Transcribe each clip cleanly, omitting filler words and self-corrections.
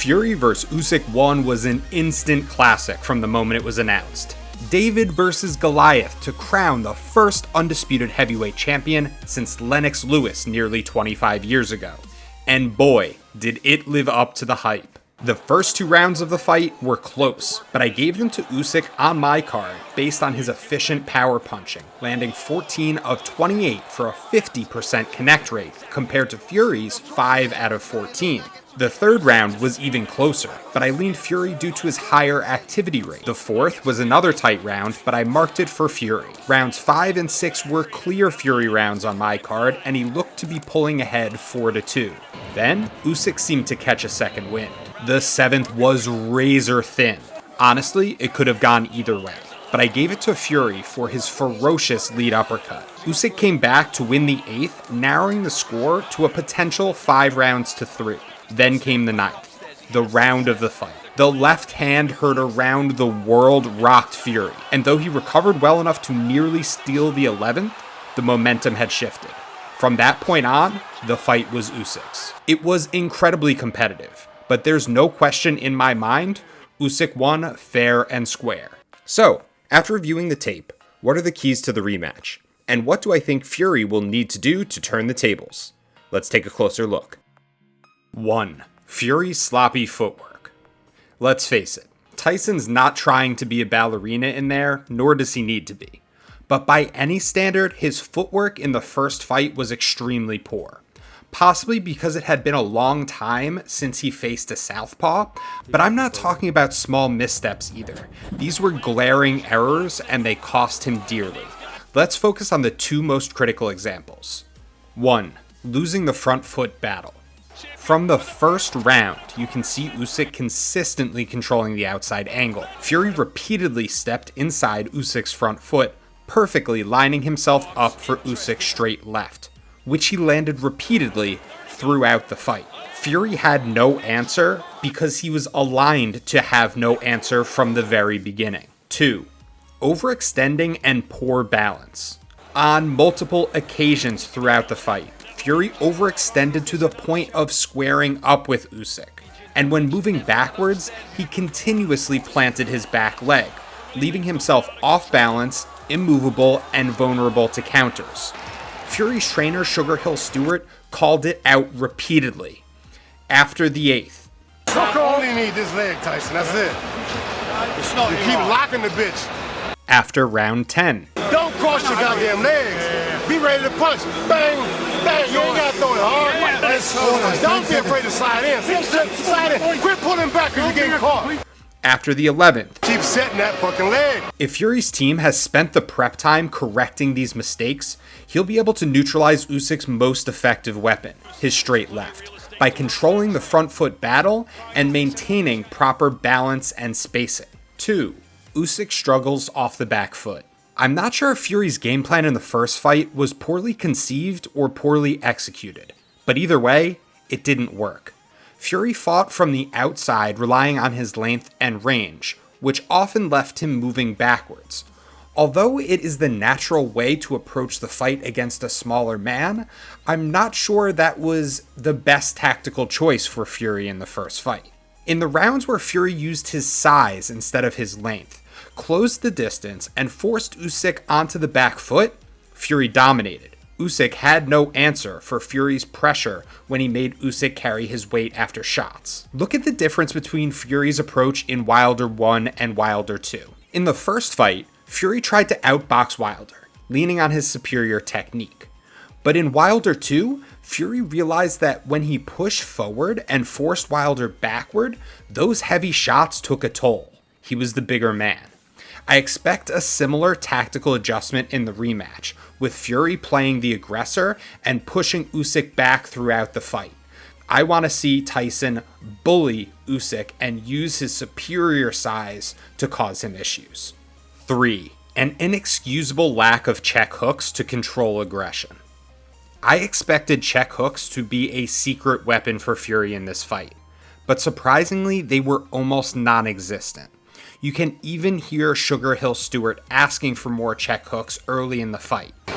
Fury vs. Usyk 1 was an instant classic from the moment it was announced. David versus Goliath to crown the first undisputed heavyweight champion since Lennox Lewis nearly 25 years ago. And boy, did it live up to the hype. The first 2 rounds of the fight were close, but I gave them to Usyk on my card based on his efficient power punching, landing 14 of 28 for a 50% connect rate, compared to Fury's 5 out of 14. The third round was even closer, but I leaned Fury due to his higher activity rate. The fourth was another tight round, but I marked it for Fury. Rounds 5 and 6 were clear Fury rounds on my card, and he looked to be pulling ahead 4-2. Then, Usyk seemed to catch a second wind. The 7th was razor thin. Honestly, it could have gone either way, but I gave it to Fury for his ferocious lead uppercut. Usyk came back to win the 8th, narrowing the score to a potential 5-3. Then came the 9th, the round of the fight. The left hand heard around the world rocked Fury, and though he recovered well enough to nearly steal the 11th, the momentum had shifted. From that point on, the fight was Usyk's. It was incredibly competitive, but there's no question in my mind, Usyk won fair and square. So, after reviewing the tape, what are the keys to the rematch? And what do I think Fury will need to do to turn the tables? Let's take a closer look. 1. Fury's sloppy footwork. Let's face it, Tyson's not trying to be a ballerina in there, nor does he need to be. But by any standard, his footwork in the first fight was extremely poor. Possibly because it had been a long time since he faced a southpaw, but I'm not talking about small missteps either. These were glaring errors and they cost him dearly. Let's focus on the 2 most critical examples. 1. Losing the front foot battle. From the first round, you can see Usyk consistently controlling the outside angle. Fury repeatedly stepped inside Usyk's front foot, perfectly lining himself up for Usyk's straight left, which he landed repeatedly throughout the fight. Fury had no answer because he was aligned to have no answer from the very beginning. 2. Overextending and poor balance. On multiple occasions throughout the fight, Fury overextended to the point of squaring up with Usyk, and when moving backwards, he continuously planted his back leg, leaving himself off balance, immovable, and vulnerable to counters. Fury's trainer Sugar Hill Stewart called it out repeatedly. After the 8th, You only need this leg, Tyson, that's it. You keep locking the bitch. After round 10, Don't cross your goddamn legs. Be ready to punch. Bang, bang. You ain't gotta throw it hard. Don't be afraid to slide in. Slide in. Quit pulling back because you're getting caught. after the 11th. Keep setting that fucking leg. If Fury's team has spent the prep time correcting these mistakes, he'll be able to neutralize Usyk's most effective weapon, his straight left, by controlling the front foot battle and maintaining proper balance and spacing. 2. Usyk struggles off the back foot. I'm not sure if Fury's game plan in the first fight was poorly conceived or poorly executed, but either way, it didn't work. Fury fought from the outside, relying on his length and range, which often left him moving backwards. Although it is the natural way to approach the fight against a smaller man, I'm not sure that was the best tactical choice for Fury in the first fight. In the rounds where Fury used his size instead of his length, closed the distance, and forced Usyk onto the back foot, Fury dominated. Usyk had no answer for Fury's pressure when he made Usyk carry his weight after shots. Look at the difference between Fury's approach in Wilder 1 and Wilder 2. In the first fight, Fury tried to outbox Wilder, leaning on his superior technique. But in Wilder 2, Fury realized that when he pushed forward and forced Wilder backward, those heavy shots took a toll. He was the bigger man. I expect a similar tactical adjustment in the rematch, with Fury playing the aggressor and pushing Usyk back throughout the fight. I want to see Tyson bully Usyk and use his superior size to cause him issues. 3. An inexcusable lack of check hooks to control aggression. I expected check hooks to be a secret weapon for Fury in this fight, but surprisingly they were almost non-existent. You can even hear Sugar Hill Stewart asking for more check hooks early in the fight. You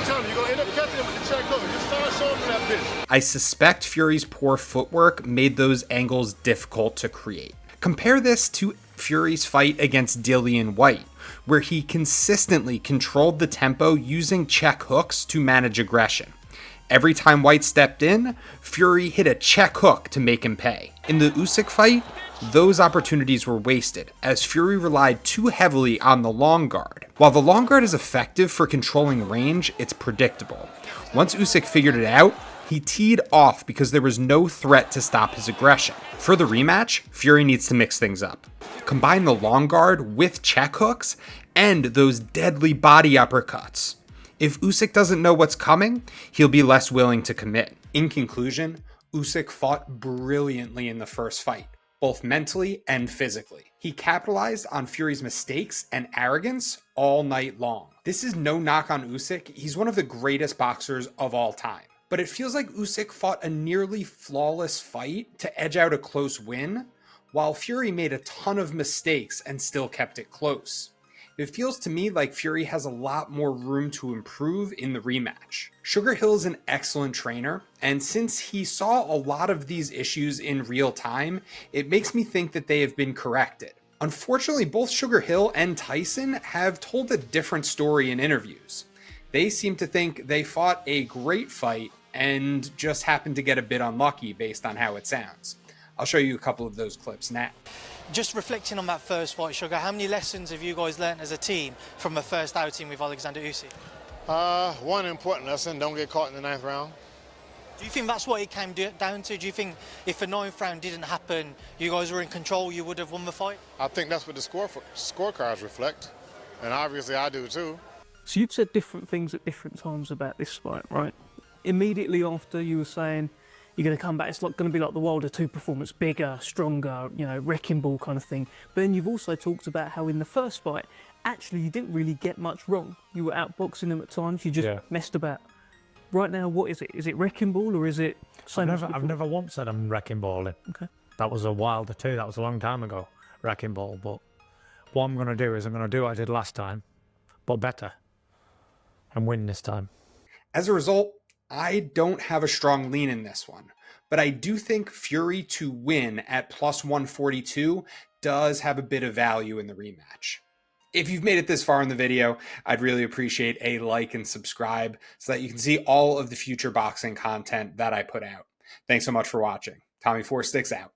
tell me you're going to end up catching him with the check hook. Just start showing him that this. I suspect Fury's poor footwork made those angles difficult to create. Compare this to Fury's fight against Dillian White, where he consistently controlled the tempo using check hooks to manage aggression. Every time White stepped in, Fury hit a check hook to make him pay. In the Usyk fight, those opportunities were wasted, as Fury relied too heavily on the long guard. While the long guard is effective for controlling range, it's predictable. Once Usyk figured it out, he teed off because there was no threat to stop his aggression. For the rematch, Fury needs to mix things up. Combine the long guard with check hooks and those deadly body uppercuts. If Usyk doesn't know what's coming, he'll be less willing to commit. In conclusion, Usyk fought brilliantly in the first fight, both mentally and physically. He capitalized on Fury's mistakes and arrogance all night long. This is no knock on Usyk, he's one of the greatest boxers of all time. But it feels like Usyk fought a nearly flawless fight to edge out a close win, while Fury made a ton of mistakes and still kept it close. It feels to me like Fury has a lot more room to improve in the rematch. Sugar Hill is an excellent trainer, and since he saw a lot of these issues in real time, it makes me think that they have been corrected. Unfortunately, both Sugar Hill and Tyson have told a different story in interviews. They seem to think they fought a great fight and just happened to get a bit unlucky based on how it sounds. I'll show you a couple of those clips now. Just reflecting on that first fight, Sugar, how many lessons have you guys learned as a team from a first outing with Oleksandr Usyk? One important lesson, don't get caught in the 9th round. Do you think that's what it came down to? Do you think if the 9th round didn't happen, you guys were in control, you would have won the fight? I think that's what the scorecards reflect, and obviously I do too. So you'd said different things at different times about this fight, right? Immediately after, you were saying you're going to come back, it's like going to be like the Wilder 2 performance, bigger, stronger, you know, wrecking ball kind of thing. But then you've also talked about how in the first fight, actually you didn't really get much wrong. You were outboxing them at times, you just messed about. Right now, what is it? Is it wrecking ball or is it same as before? I've never once said I'm wrecking balling. Okay. That was a Wilder 2, that was a long time ago, wrecking ball. But what I'm going to do is I'm going to do what I did last time, but better, and win this time. As a result, I don't have a strong lean in this one, but I do think Fury to win at plus 142 does have a bit of value in the rematch. If you've made it this far in the video, I'd really appreciate a like and subscribe so that you can see all of the future boxing content that I put out. Thanks so much for watching. Tommy 4 Sticks out.